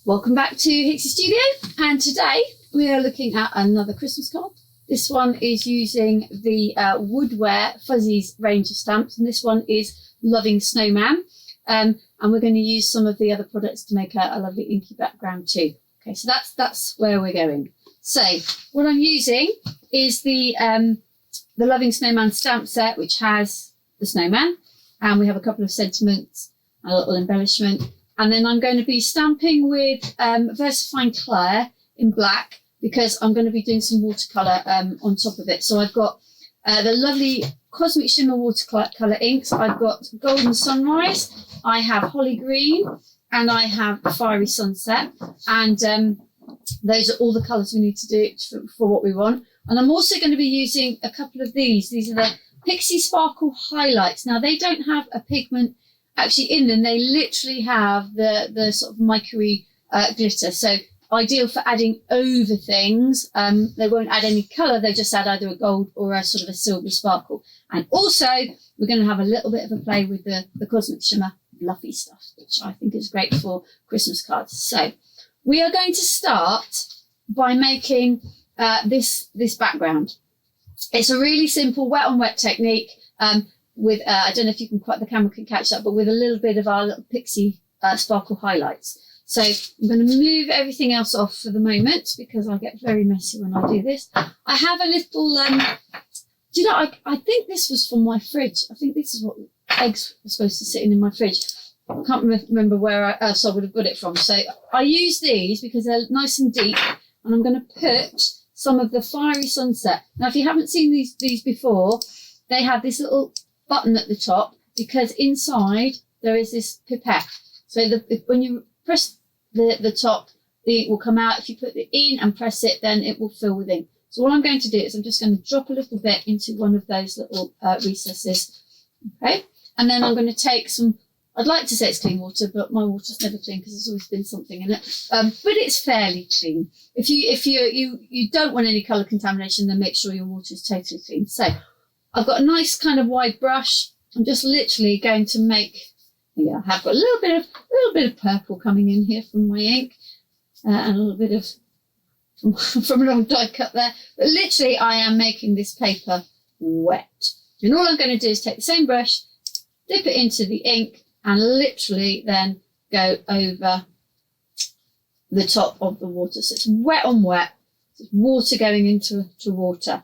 Welcome back to Hixxy Studio, and today we are looking at another Christmas card. This one is using the Woodware Fuzzies range of stamps, and this one is Loving Snowman, and we're going to use some of the other products to make a lovely inky background too. Okay, so that's where we're going. So what I'm using is the Loving Snowman stamp set, which has the snowman, and we have a couple of sentiments, a little embellishment. And then I'm going to be stamping with versafine Claire in black, because I'm going to be doing some watercolour on top of it. So I've got the lovely Cosmic Shimmer watercolour inks. I've got Golden Sunrise, I have Holly Green, and I have Fiery Sunset. And those are all the colours we need to do for what we want. And I'm also going to be using a couple of these. These are the Pixie Sparkle Highlights. Now, they don't have a pigment actually in them. They literally have the sort of mica-y glitter, so ideal for adding over things. They won't add any colour, they just add either a gold or a sort of a silvery sparkle. And also we're going to have a little bit of a play with the Cosmic Shimmer fluffy stuff, which I think is great for Christmas cards. So we are going to start by making this background. It's a really simple wet on wet technique, with I don't know if the camera can catch that, but with a little bit of our little Pixie sparkle highlights. So I'm going to move everything else off for the moment, because I get very messy when I do this. I have a little, do you know, I think this was from my fridge. I think this is what eggs were supposed to sit in my fridge. I can't remember where else I would have got it from. So I use these because they're nice and deep, and I'm going to put some of the Fiery Sunset. Now, if you haven't seen these before, they have this little button at the top, because inside there is this pipette. So when you press the top, the ink will come out. If you put it in and press it, then it will fill with ink. So what I'm going to do is I'm just going to drop a little bit into one of those little recesses. Okay, and then I'm going to take some, I'd like to say it's clean water, but my water's never clean because there's always been something in it. But it's fairly clean. If you don't want any colour contamination, then make sure your water is totally clean. So I've got a nice kind of wide brush. I'm just literally going to make, yeah, I've got a little bit of purple coming in here from my ink, and a little bit of from a long die cut there. But literally, I am making this paper wet. And all I'm going to do is take the same brush, dip it into the ink, and literally then go over the top of the water. So it's wet on wet. It's water going into water.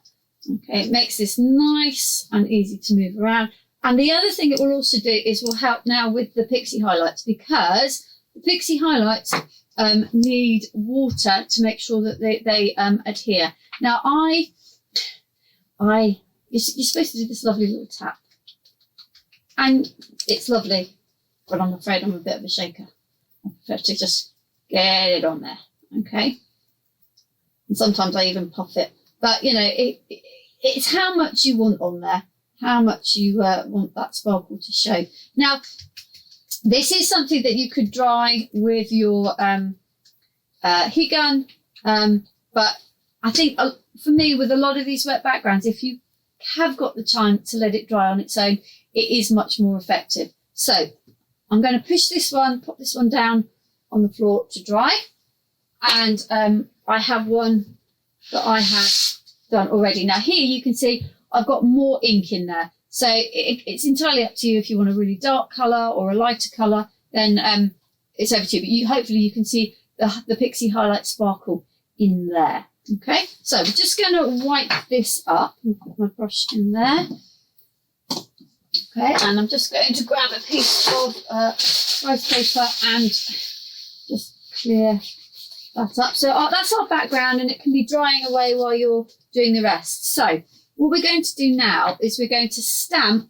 Okay, it makes this nice and easy to move around. And the other thing it will also do is will help now with the Pixie highlights, because the Pixie highlights need water to make sure that they adhere. Now you're supposed to do this lovely little tap, and it's lovely, but I'm afraid I'm a bit of a shaker. I prefer to just get it on there, okay? And sometimes I even puff it. But, you know, it's how much you want on there, how much you want that sparkle to show. Now, this is something that you could dry with your heat gun. But I think for me, with a lot of these wet backgrounds, if you have got the time to let it dry on its own, it is much more effective. So I'm going to push this one, pop this one down on the floor to dry. And I have one that I have done already. Now here you can see I've got more ink in there, so it's entirely up to you. If you want a really dark colour or a lighter colour, then it's over to you, but hopefully you can see the Pixie highlight sparkle in there. Okay, so we're just going to wipe this up and put my brush in there. Okay, and I'm just going to grab a piece of rice paper and just clear that up. So that's our background, and it can be drying away while you're doing the rest. So what we're going to do now is we're going to stamp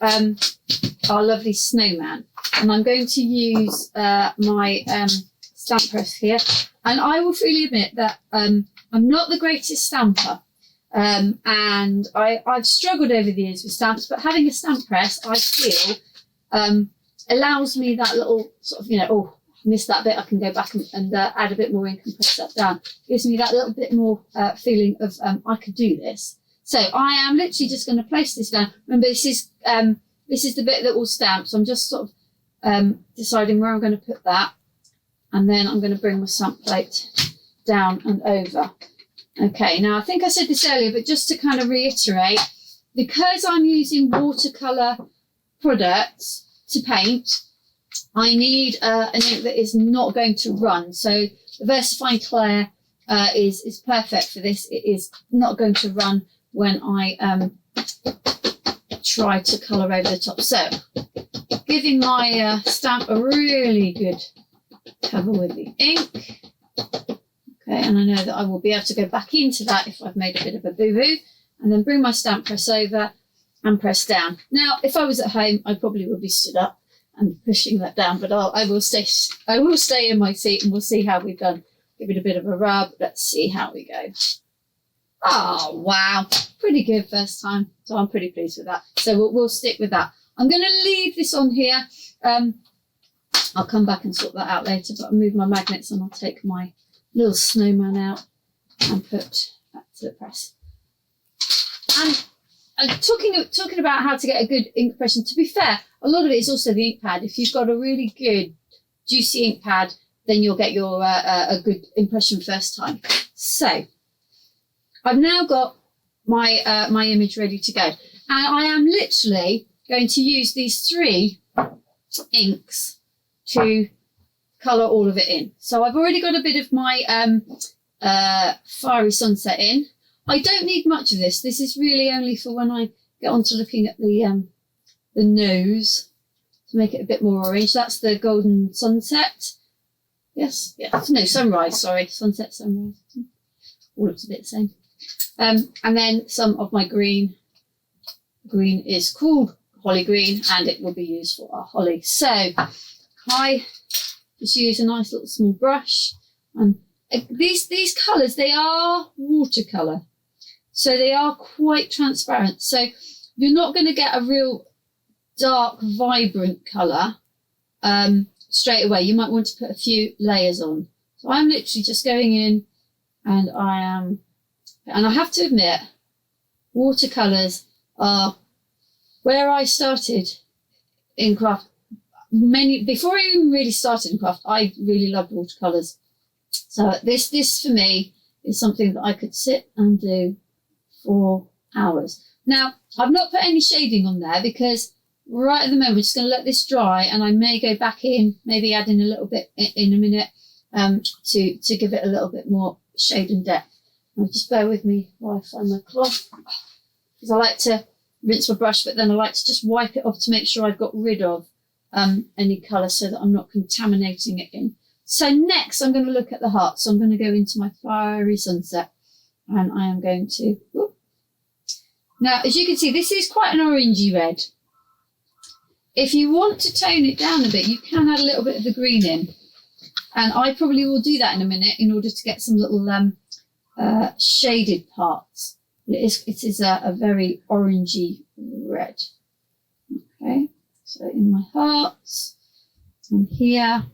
our lovely snowman, and I'm going to use my stamp press here. And I will freely admit that I'm not the greatest stamper, and I've struggled over the years with stamps, but having a stamp press, I feel, allows me that little sort of, you know, oh, missed that bit, I can go back and add a bit more ink and press that down. Gives me that little bit more feeling of I could do this. So I am literally just going to place this down. Remember, this is the bit that will stamp, so I'm just sort of deciding where I'm going to put that. and then I'm going to bring my stamp plate down and over. Okay, now I think I said this earlier, but just to kind of reiterate, because I'm using watercolour products to paint, I need an ink that is not going to run. So the versafine Claire is perfect for this. It is not going to run when I try to colour over the top. So giving my stamp a really good cover with the ink. Okay, and I know that I will be able to go back into that if I've made a bit of a boo-boo, and then bring my stamp press over and press down. Now, if I was at home, I probably would be stood up and pushing that down, but I will stay in my seat, and we'll see how we've done. Give it a bit of a rub. Let's see how we go. Oh, wow. Pretty good first time. So I'm pretty pleased with that. So we'll stick with that. I'm going to leave this on here. I'll come back and sort that out later, but I'll move my magnets and I'll take my little snowman out and put that to the press. And talking about how to get a good ink impression, to be fair, a lot of it is also the ink pad. If you've got a really good juicy ink pad, then you'll get your a good impression first time. So I've now got my my image ready to go, and I am literally going to use these 3 inks to colour all of it in. So I've already got a bit of my Fiery Sunset in. I don't need much of this. This is really only for when I get on to looking at the nose to make it a bit more orange. That's the Golden Sunset. Yes, yeah, no, Sunrise, sorry. Sunset, Sunrise. All looks a bit the same. And then some of my green. Green is called Holly Green, and it will be used for our holly. So I just use a nice little small brush, and these colours, they are watercolour, so they are quite transparent. So you're not going to get a real dark, vibrant colour straight away. You might want to put a few layers on. So I'm literally just going in, and I have to admit, watercolours are where I started in craft. Before I even really started in craft, I really loved watercolours. So this for me is something that I could sit and do for hours. Now, I've not put any shading on there because right at the moment, we're just going to let this dry, and I may go back in, maybe add in a little bit in a minute to give it a little bit more shade and depth. Now, just bear with me while I find my cloth, because I like to rinse my brush, but then I like to just wipe it off to make sure I've got rid of any colour so that I'm not contaminating it in. So next I'm going to look at the heart. So I'm going to go into my Fiery Sunset, and I am going to, now as you can see, this is quite an orangey red. If you want to tone it down a bit, you can add a little bit of the green in, and I probably will do that in a minute in order to get some little shaded parts. It is a very orangey red. Okay, so in my hearts and here,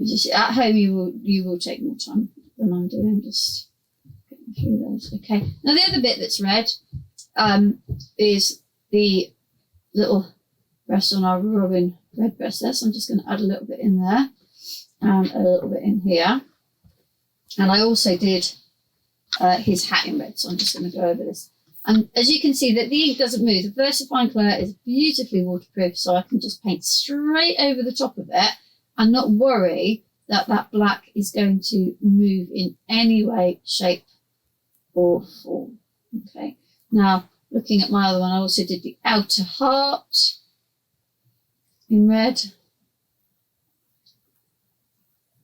just at home you will take more time than I'm doing. Just getting through those. Okay, now the other bit that's red is the little breast on our robin red breast there. So I'm just going to add a little bit in there and a little bit in here. And I also did his hat in red, so I'm just going to go over this. And as you can see, that the ink doesn't move. The versafine Claire is beautifully waterproof, so I can just paint straight over the top of it and not worry that that black is going to move in any way, shape or form. Okay. Now, looking at my other one, I also did the outer heart in red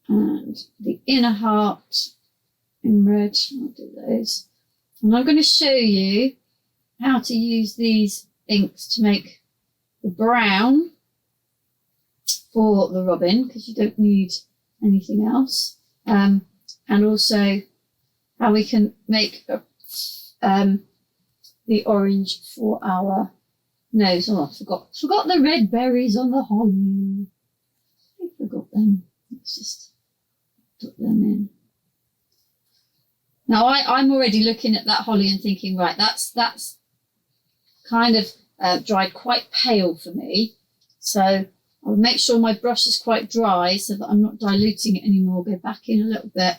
and the inner heart in red. I'll do those. And I'm going to show you how to use these inks to make the brown for the robin, because you don't need anything else. And also how we can make the orange for our nose. Oh, I forgot the red berries on the holly. I forgot them. Let's just put them in. Now I'm already looking at that holly and thinking, right, that's kind of dried quite pale for me. So I'll make sure my brush is quite dry so that I'm not diluting it anymore. Go back in a little bit,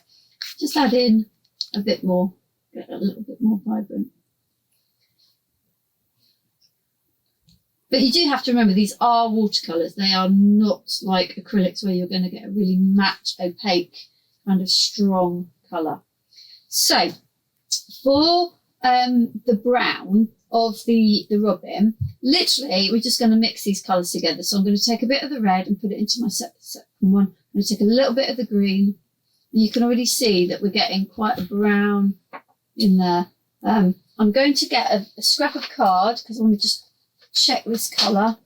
just add in a bit more, get a little bit more vibrant. But you do have to remember these are watercolours. They are not like acrylics where you're going to get a really matte, opaque, kind of strong colour. So for the brown of the robin, literally we're just going to mix these colours together. So I'm going to take a bit of the red and put it into my second one. I'm going to take a little bit of the green, and you can already see that we're getting quite a brown in there. I'm going to get a scrap of card because I want to just check this colour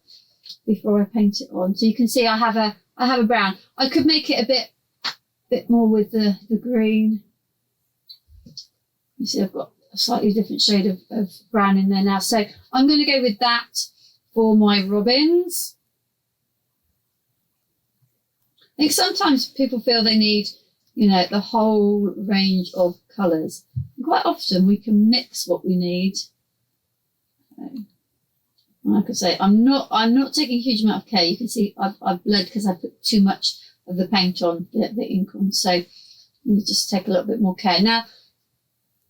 before I paint it on. So you can see I have a brown. I could make it a bit more with the green. You see I've got a slightly different shade of brown in there now. So I'm going to go with that for my robins. I think sometimes people feel they need, you know, the whole range of colours. And quite often we can mix what we need. Like I say, I'm not taking a huge amount of care. You can see I've bled because I put too much of the paint on, the ink on. So let me just take a little bit more care. Now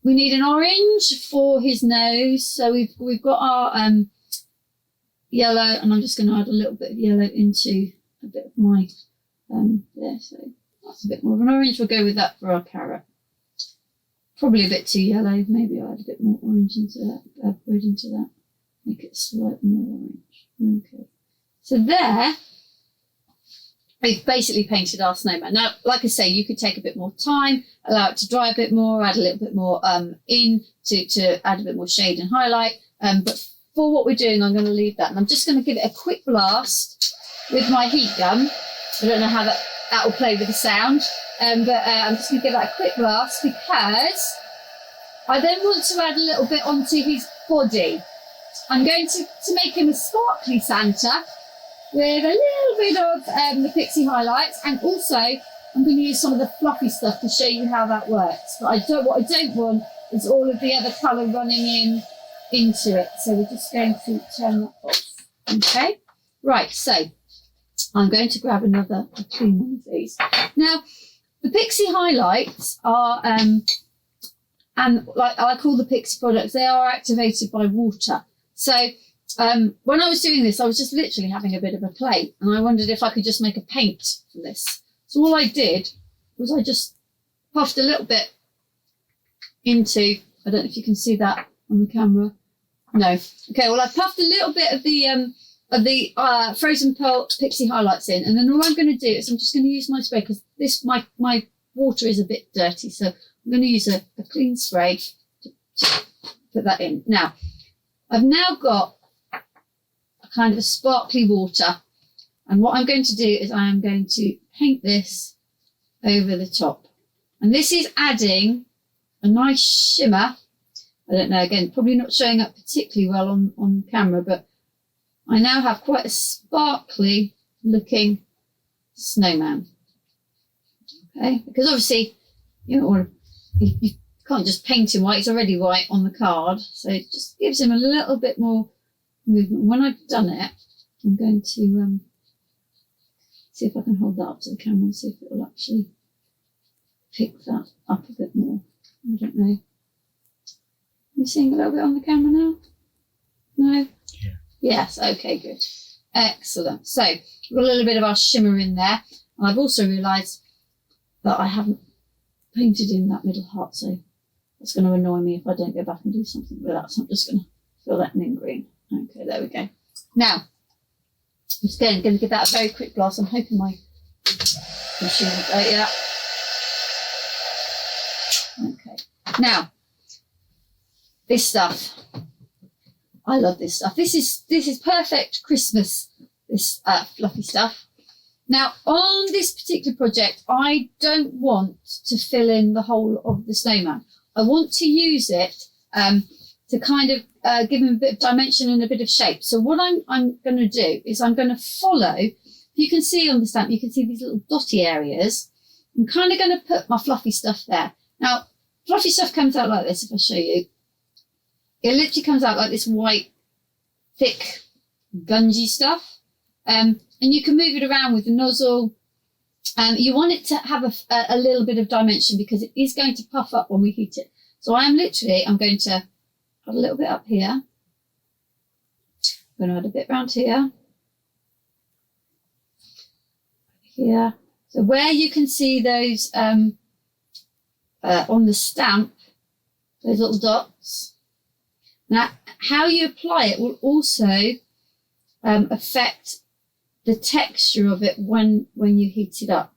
we need an orange for his nose. So we've got our yellow, and I'm just going to add a little bit of yellow into a bit of my there. So that's a bit more of an orange. We'll go with that for our carrot. Probably a bit too yellow. Maybe I'll add a bit more orange into that, red into that. Make it slightly more orange. Okay. So there, we've basically painted our snowman. Now, like I say, you could take a bit more time, allow it to dry a bit more, add a little bit more to add a bit more shade and highlight. But for what we're doing, I'm going to leave that. And I'm just going to give it a quick blast with my heat gun. I don't know how that will play with the sound, but I'm just going to give that a quick blast because I then want to add a little bit onto his body. I'm going to make him a sparkly Santa with a little bit of the pixie highlights, and also I'm going to use some of the fluffy stuff to show you how that works. But what I don't want is all of the other colour running into it. So we're just going to turn that off. Okay, right. So I'm going to grab another clean one of these. Now the pixie highlights are and like all the pixie products, they are activated by water. So when I was doing this, I was just literally having a bit of a play, and I wondered if I could just make a paint for this. So all I did was I just puffed a little bit into, I don't know if you can see that on the camera. No. Okay, well I puffed a little bit of the frozen pearl pixie highlights in, and then all I'm going to do is I'm just going to use my spray because my water is a bit dirty, so I'm going to use a clean spray to put that in. Now, I've now got a kind of a sparkly water, and what I'm going to do is I am going to paint this over the top. And this is adding a nice shimmer. I don't know, again, probably not showing up particularly well on camera, but I now have quite a sparkly looking snowman. Okay, because obviously, you know, you can't just paint him white, he's already white on the card, so it just gives him a little bit more movement. When I've done it, I'm going to see if I can hold that up to the camera and see if it will actually pick that up a bit more. I don't know. Are we seeing a little bit on the camera now? No? Yeah. Yes, okay, good. Excellent. So we've got a little bit of our shimmer in there, and I've also realised that I haven't painted in that middle heart, so it's going to annoy me if I don't go back and do something with that, so I'm just going to fill that in green. Okay, there we go. Now, I'm just going to give that a very quick blast. I'm hoping my machine will go, yeah. Okay, now, this stuff. I love this stuff. This is perfect Christmas, this fluffy stuff. Now, on this particular project, I don't want to fill in the whole of the snowman. I want to use it to kind of give him a bit of dimension and a bit of shape. So what I'm going to do is I'm going to follow, you can see on the stamp, you can see these little dotty areas. I'm kind of going to put my fluffy stuff there. Now, fluffy stuff comes out like this, if I show you. It literally comes out like this white, thick, gungy stuff. And you can move it around with the nozzle. You want it to have a little bit of dimension because it is going to puff up when we heat it. So I'm going to add a little bit up here. I'm going to add a bit round here. Here. So where you can see those on the stamp, those little dots. Now, how you apply it will also affect the texture of it when you heat it up.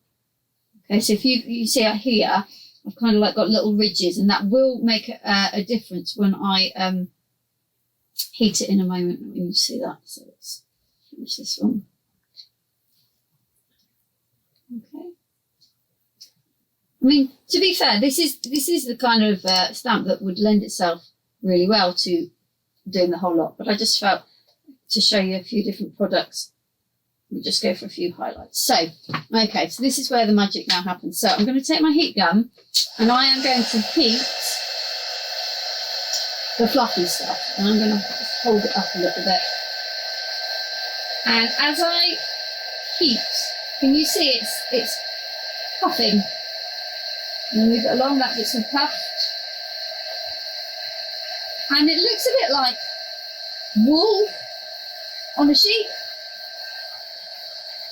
Okay, so if you see out here, I've kind of like got little ridges, and that will make a difference when I heat it in a moment. When you see that, so let's finish this one. Okay. I mean, to be fair, this is the kind of stamp that would lend itself really well to doing the whole lot. But I just felt to show you a few different products, we'll just go for a few highlights. So, okay, so this is where the magic now happens. So I'm going to take my heat gun and I am going to heat the fluffy stuff. And I'm going to hold it up a little bit. And as I heat, can you see it's puffing? And move it along, that gets some puff. And it looks a bit like wool on a sheet.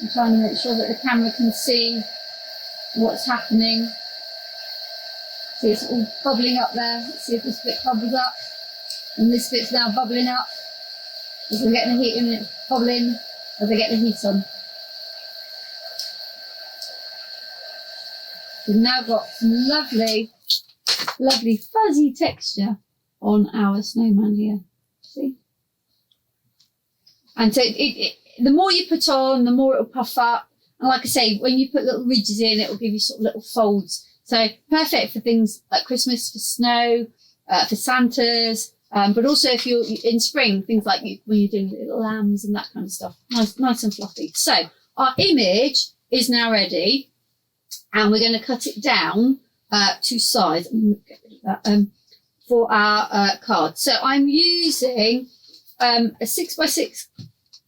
I'm trying to make sure that the camera can see what's happening. See, it's all bubbling up there. Let's see if this bit bubbles up. And this bit's now bubbling up. As we're getting the heat in, it's bubbling as I get the heat on. We've now got some lovely, lovely fuzzy texture on our snowman here. See? And so the more you put on, the more it'll puff up. And like I say, when you put little ridges in, it will give you sort of little folds. So perfect for things like Christmas, for snow, for Santas, but also if you're in spring, things like when you're doing little lambs and that kind of stuff. Nice and fluffy. So our image is now ready. And we're going to cut it down to size. I'm going to get rid of that, for our card. So I'm using a 6x6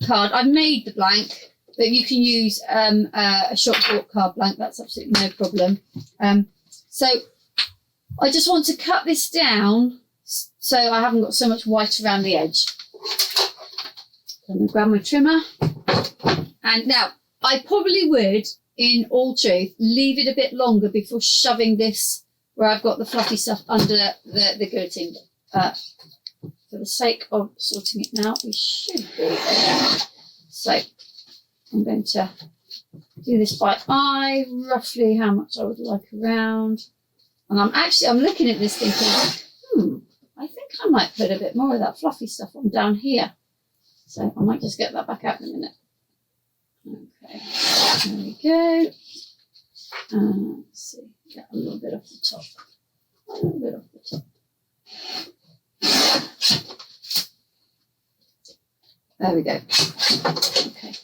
card. I've made the blank, but you can use a shop bought card blank. That's absolutely no problem. So I just want to cut this down so I haven't got so much white around the edge. So I'm going to grab my trimmer. And now I probably would, in all truth, leave it a bit longer before shoving this where I've got the fluffy stuff under the guillotine. For the sake of sorting it now, we should be. So I'm going to do this by eye, roughly how much I would like around. And I'm looking at this thinking, I think I might put a bit more of that fluffy stuff on down here. So I might just get that back out in a minute. Okay, there we go. Let's see, get a little bit off the top. A little bit off the top. There we go. Okay.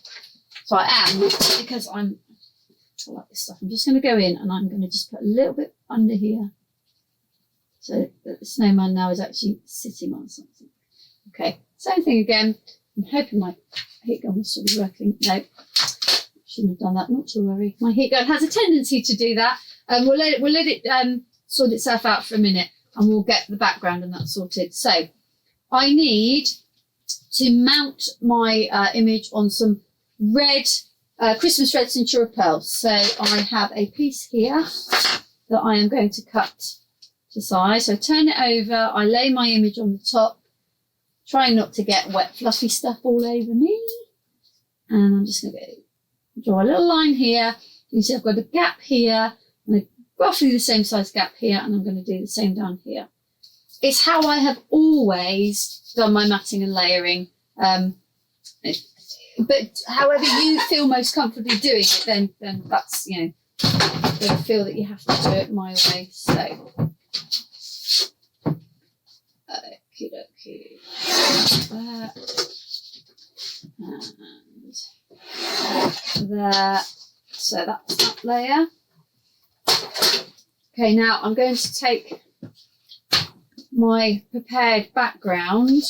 So I am, because I like this stuff, I'm just going to go in and I'm going to just put a little bit under here so that the snowman now is actually sitting on something. Okay, same thing again. I'm hoping my heat gun will still be working. No, shouldn't have done that, not to worry. My heat gun has a tendency to do that. We'll let it sort itself out for a minute and we'll get the background and that sorted. So I need to mount my image on some red, Christmas red Centura pearls. So I have a piece here that I am going to cut to size. So turn it over, I lay my image on the top, trying not to get wet fluffy stuff all over me. And I'm just going to draw a little line here. You can see I've got a gap here and roughly the same size gap here, and I'm going to do the same down here. It's how I have always done my matting and layering. But however you feel most comfortably doing it, then that's, you know, you've got to feel that you have to do it my way. So, okie dokie. And there. So that's that layer. Okay, now I'm going to take my prepared background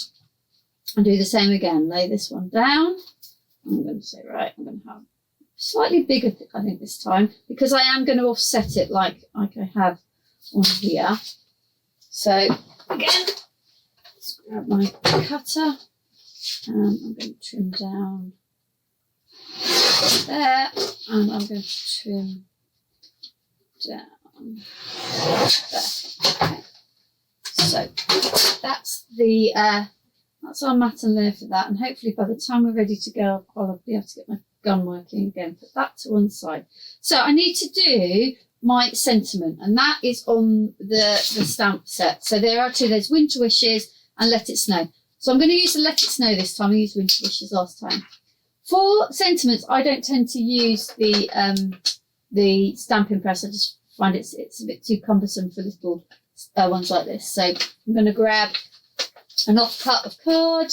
and do the same again. Lay this one down. I'm going to say, right, I'm going to have slightly bigger, I think, this time, because I am going to offset it like I have on here. So again, let's grab my cutter and I'm going to trim down there, and I'm going to trim down there. Okay. So that's the that's our mat and layer for that, and hopefully by the time we're ready to go, I'll be able to get my gun working again. Put that to one side. So I need to do my sentiment, and that is on the stamp set. So there are two. There's Winter Wishes and Let It Snow. So I'm going to use the Let It Snow this time. I used Winter Wishes last time. For sentiments, I don't tend to use the stamping press. I just find it's a bit too cumbersome for little ones like this. So I'm going to grab an offcut of card.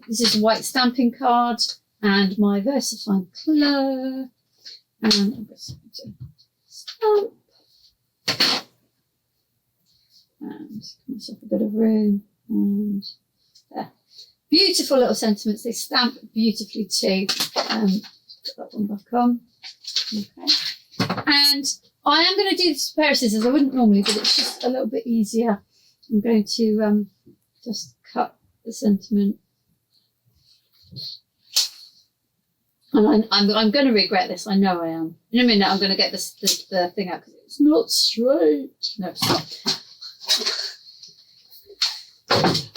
This is a white stamping card and my versafine colour. And I'm just going to stamp and give myself a bit of room. And there. Beautiful little sentiments. They stamp beautifully too. Put that one back on. Okay. And I am going to do this with a pair of scissors. I wouldn't normally, but it's just a little bit easier. I'm going to just cut the sentiment. And I'm going to regret this. I know I am. In a minute, I'm going to get the thing out because it's not straight. No, it's not.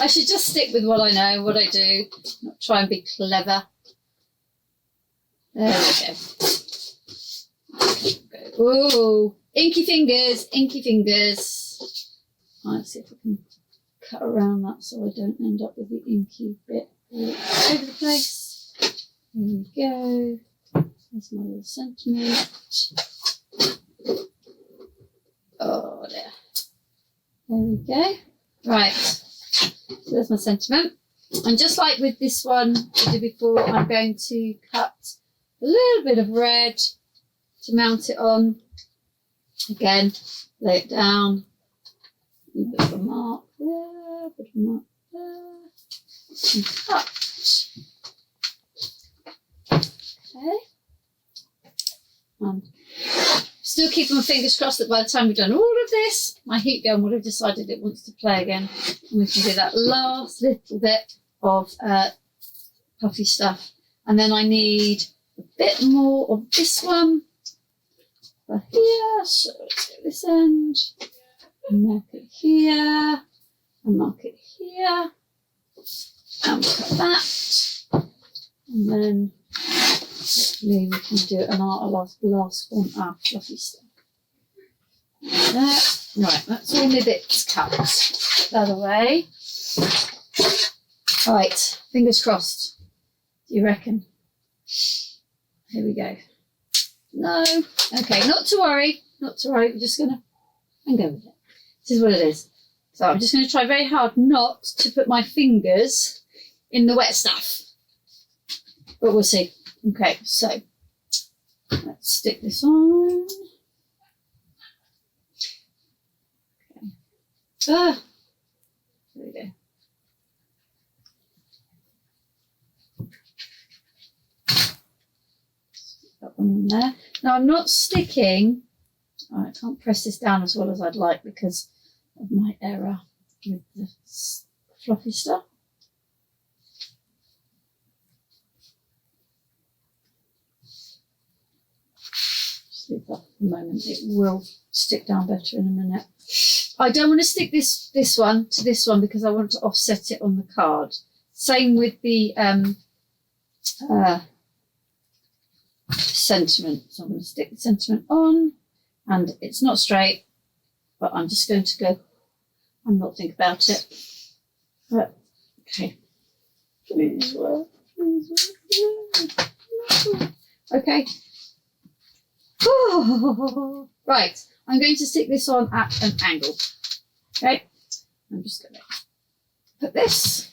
I should just stick with what I know, what I do, not try and be clever. There we go. Ooh, inky fingers, inky fingers. Let's see if I can cut around that so I don't end up with the inky bit all over the place. Here we go. There's my little sentiment. Oh, there. There we go. Right. So there's my sentiment. And just like with this one I did before, I'm going to cut a little bit of red to mount it on. Again, lay it down. A bit of a mark there, a bit of a mark there. And cut. Okay. Still keeping my fingers crossed that by the time we've done all of this, my heat gun would have decided it wants to play again. And we can do that last little bit of puffy stuff. And then I need a bit more of this one for here. So let's go this end. And mark it here. And mark it here. And cut that. And then hopefully we can do an last one, our fluffy stuff. There. Right, that's all my bits cut. Put that away. Right, fingers crossed. Do you reckon? Here we go. No. Okay, not to worry. Not to worry. We're just going to go with it. This is what it is. So I'm just going to try very hard not to put my fingers in the wet stuff. But we'll see. Okay, so let's stick this on. Okay. There we go. Stick that one in there. Now I'm not sticking. Oh, I can't press this down as well as I'd like because of my error with the fluffy stuff. Leave that for the moment. It will stick down better in a minute. I don't want to stick this one to this one because I want to offset it on the card. Same with the sentiment. So I'm going to stick the sentiment on, and it's not straight, but I'm just going to go and not think about it. But okay, please work, please work. Okay. Oh, right, I'm going to stick this on at an angle. Okay, I'm just going to put this.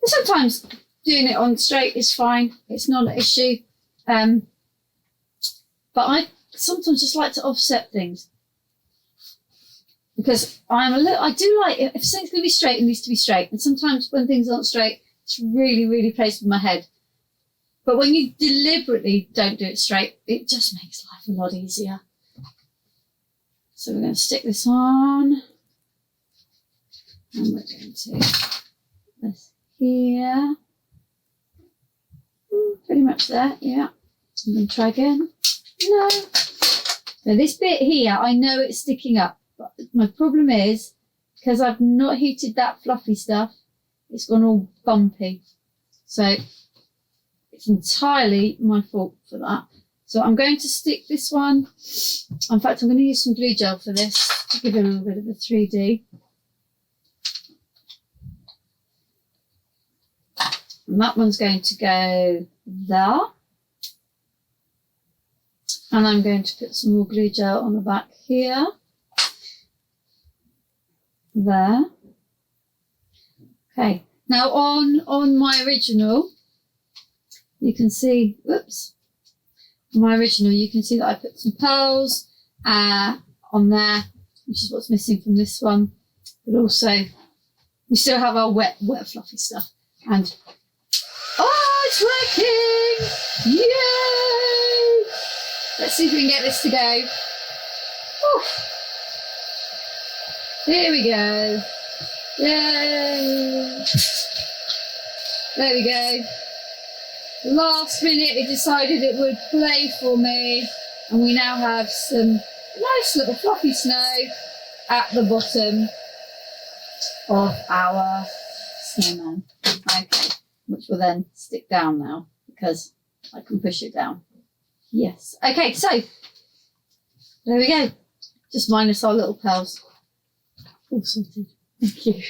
And sometimes doing it on straight is fine. It's not an issue. But I sometimes just like to offset things because I do like it. If something's going to be straight, it needs to be straight. And sometimes when things aren't straight, it's really, really plays with my head. But when you deliberately don't do it straight, it just makes life a lot easier. So we're going to stick this on. And we're going to put this here. Pretty much there, yeah. I'm going to try again. No. So this bit here, I know it's sticking up. But my problem is, because I've not heated that fluffy stuff, it's gone all bumpy. So it's entirely my fault for that. So I'm going to stick this one. In fact, I'm going to use some glue gel for this to give it a little bit of a 3D. And that one's going to go there. And I'm going to put some more glue gel on the back here. There. Okay. Now on my original, you can see, whoops, on my original, you can see that I put some pearls on there, which is what's missing from this one. But also, we still have our wet fluffy stuff. And, oh, it's working! Yay! Let's see if we can get this to go. Whew. Here we go. Yay! There we go. Last minute it decided it would play for me, and we now have some nice little fluffy snow at the bottom of our snowman. Okay, which will then stick down now because I can push it down. Yes. Okay, so there we go. Just minus our little pearls. All sorted. Thank you.